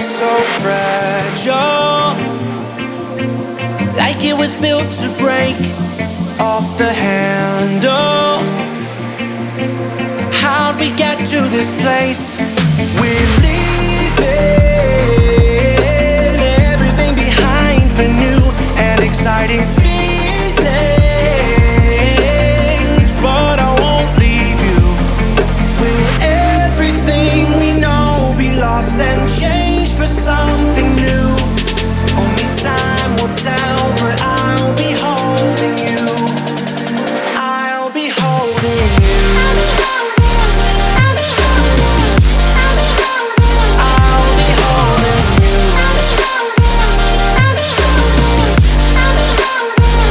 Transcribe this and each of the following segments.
So fragile, like it was built to break off the handle. How'd we get to this place? We're leaving everything behind for new and exciting feelings, but I won't leave you. Will everything we know be lost and changed for something new? Only time will tell, but I'll be holding you. I'll be holding you. I'll be holding you.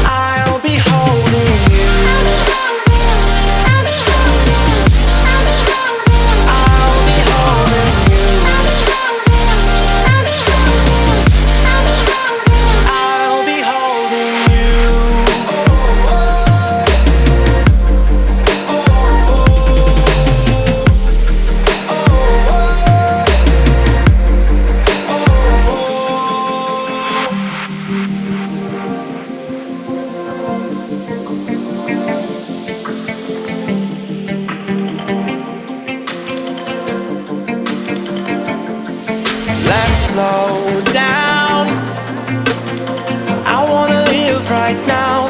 I'll be holding you. I'll be holding you. I'll be holding you. Let's slow down. I wanna live right now.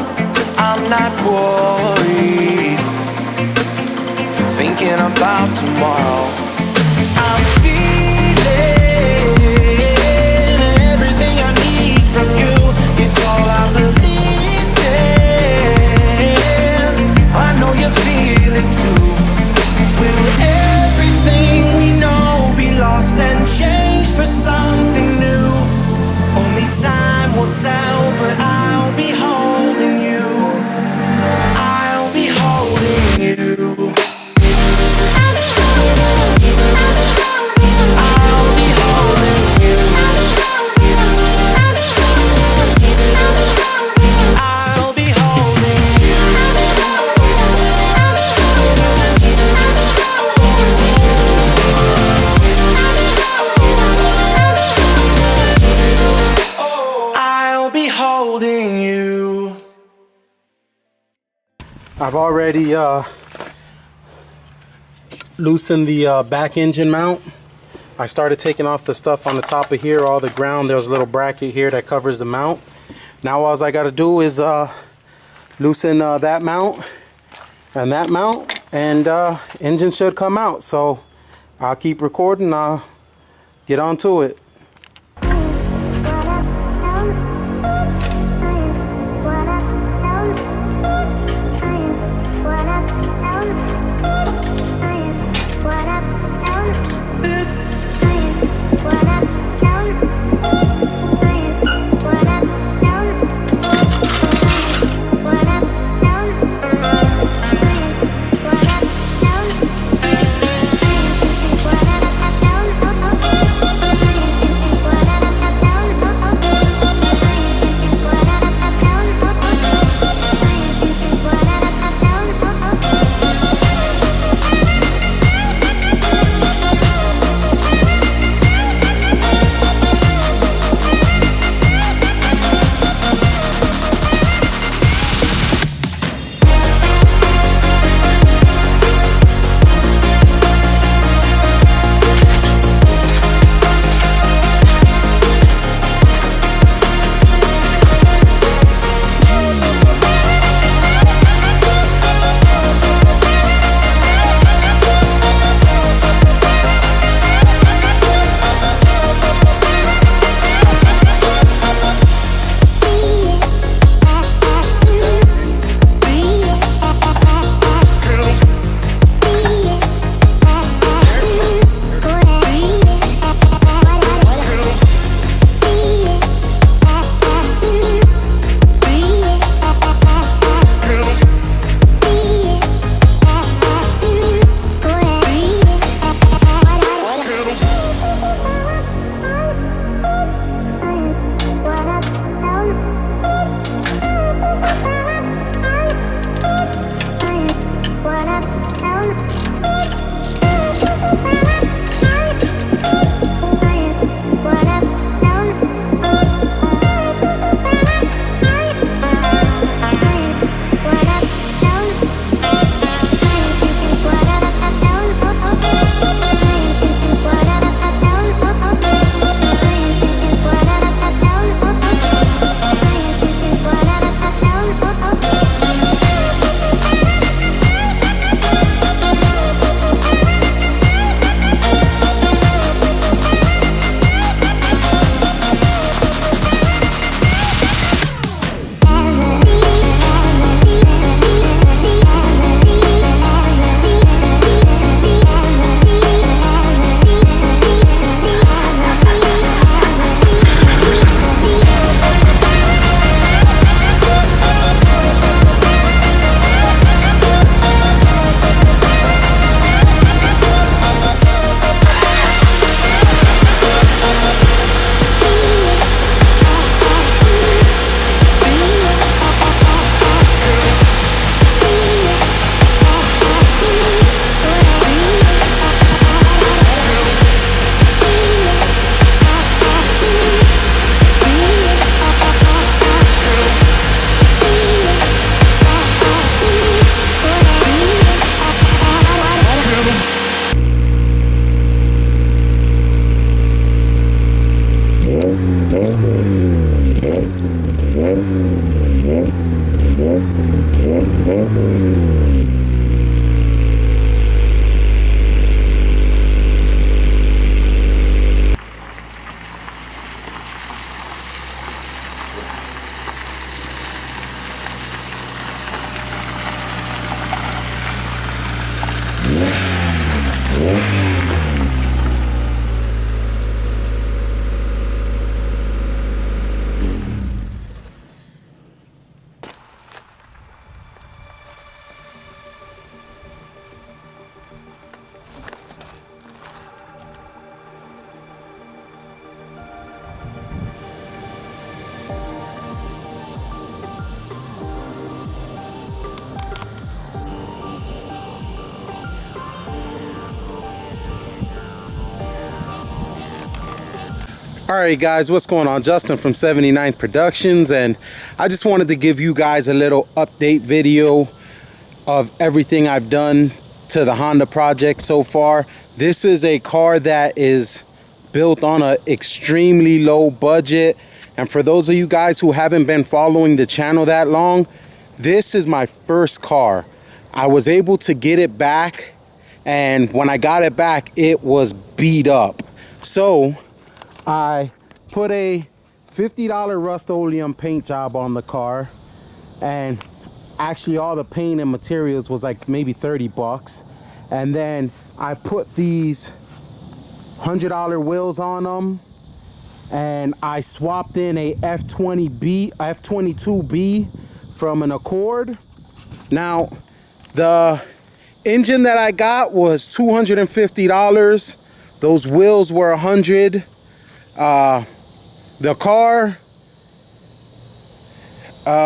I'm not worried, thinking about tomorrow. I'm feeling everything I need from you. It's all I believe in. I know you feel it too. Will everything we know be lost and changed for something new? Only time will tell, but I'll be holding you. I'll be holding you. I'll be holding you. I'll be holding you. I'll be holding you. I've already loosened the back engine mount. I started taking off the stuff on the top of here, all the ground. There's a little bracket here that covers the mount. Now all I got to do is loosen that mount, and engine should come out. So I'll keep recording. I'll get on to it. What up, Alright guys, what's going on? Justin from 79th Productions, and I just wanted to give you guys a little update video of everything I've done to the Honda project so far. This is a car that is built on an extremely low budget, and for those of you guys who haven't been following the channel that long, this is my first car. I was able to get it back, and when I got it back it was beat up. So I put a $50 Rust-Oleum paint job on the car, and actually all the paint and materials was like maybe 30 bucks. And then I put these $100 wheels on them, and I swapped in a F22B from an Accord. Now the engine that I got was $250. Those wheels were $100. The car,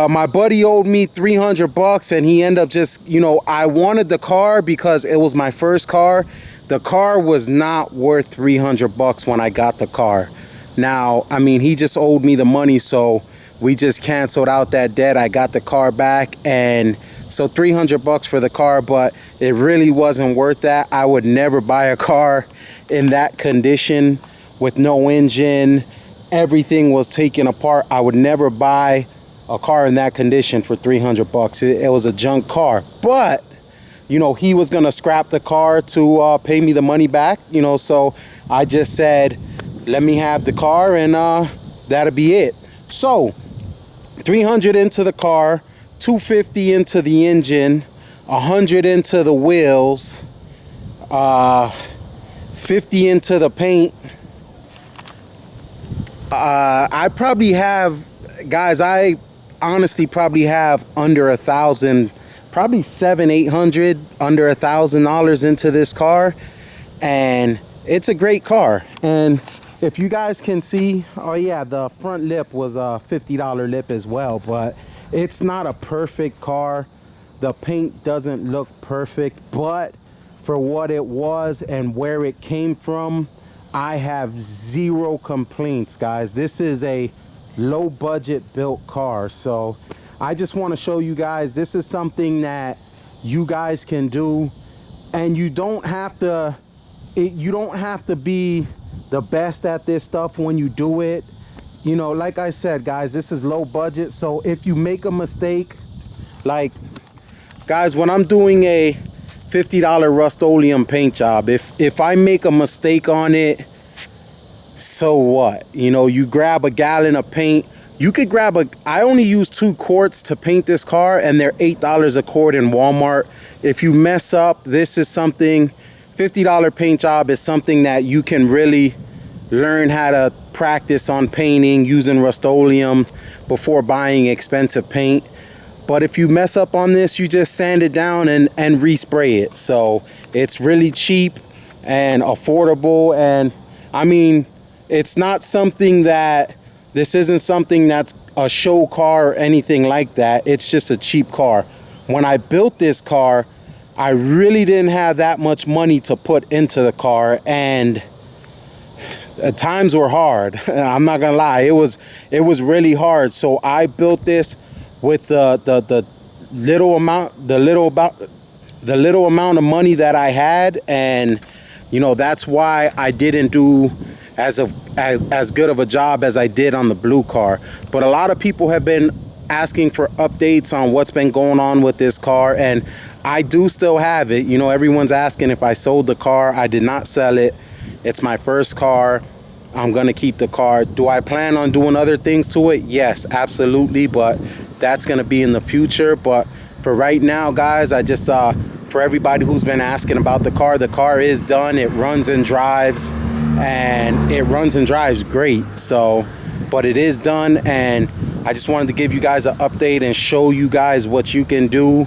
my buddy owed me 300 bucks, and he ended up just, you know, I wanted the car because it was my first car. The car was not worth 300 bucks when I got the car. Now, I mean, he just owed me the money, so we just canceled out that debt. I got the car back, and so 300 bucks for the car, but it really wasn't worth that. I would never buy a car in that condition with no engine. Everything was taken apart. I would never buy a car in that condition for 300 bucks. It was a junk car. But, you know, he was gonna scrap the car to pay me the money back, you know, so I just said, let me have the car, and that'll be it. So 300 into the car, 250 into the engine, 100 into the wheels, 50 into the paint. I probably have, guys, I honestly probably have under $1,000, probably $700-800, under $1,000 into this car, and it's a great car. And if you guys can see, oh yeah, the front lip was a $50 lip as well, but it's not a perfect car. The paint doesn't look perfect, but for what it was and where it came from, I have zero complaints, guys. This is a low budget built car, so I just want to show you guys this is something that you guys can do, and you don't have to be the best at this stuff when you do it. You know, like I said, guys, this is low budget, so if you make a mistake, like, guys, when I'm doing a $50 Rust-Oleum paint job, if I make a mistake on it, so what? You know, you grab a gallon of paint. You could grab I only use 2 quarts to paint this car, and they're $8 a quart in Walmart. If you mess up, this is something, $50 paint job is something that you can really learn how to practice on painting using Rust-Oleum before buying expensive paint. But if you mess up on this, you just sand it down and respray it. So it's really cheap and affordable. And I mean, it's not something that, this isn't something that's a show car or anything like that. It's just a cheap car. When I built this car, I really didn't have that much money to put into the car, and times were hard. I'm not gonna lie, it was really hard. So I built this with the little amount of money that I had, and you know, that's why I didn't do as good of a job as I did on the blue car. But a lot of people have been asking for updates on what's been going on with this car, and I do still have it. You know, everyone's asking if I sold the car. I did not sell it. It's my first car. I'm gonna keep the car. Do I plan on doing other things to it? Yes, absolutely, but that's gonna be in the future. But for right now, guys, I just for everybody who's been asking about the car is done. It runs and drives, and it runs and drives great. So, but it is done, and I just wanted to give you guys an update and show you guys what you can do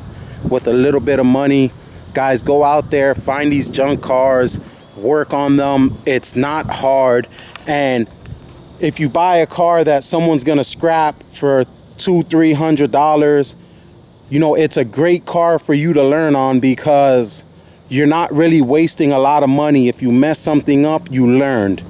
with a little bit of money. Guys, go out there, find these junk cars, work on them. It's not hard. And if you buy a car that someone's gonna scrap for $200-300, you know, it's a great car for you to learn on, because you're not really wasting a lot of money. If you mess something up, you learned.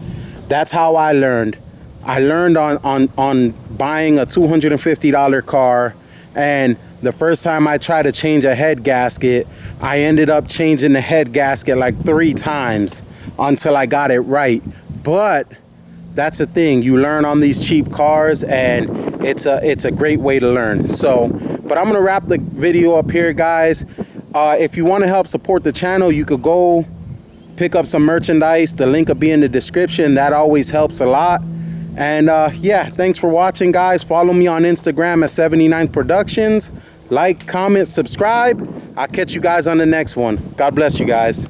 That's how I learned. I learned on buying a $250 car, and the first time I tried to change a head gasket, I ended up changing the head gasket like 3 times until I got it right. But that's the thing, you learn on these cheap cars, and it's a great way to learn. So, but I'm gonna wrap the video up here, guys. If you want to help support the channel, you could go pick up some merchandise. The link will be in the description. That always helps a lot. And yeah, thanks for watching, guys. Follow me on Instagram at 79 Productions. Like, comment, subscribe. I'll catch you guys on the next one. God bless you guys.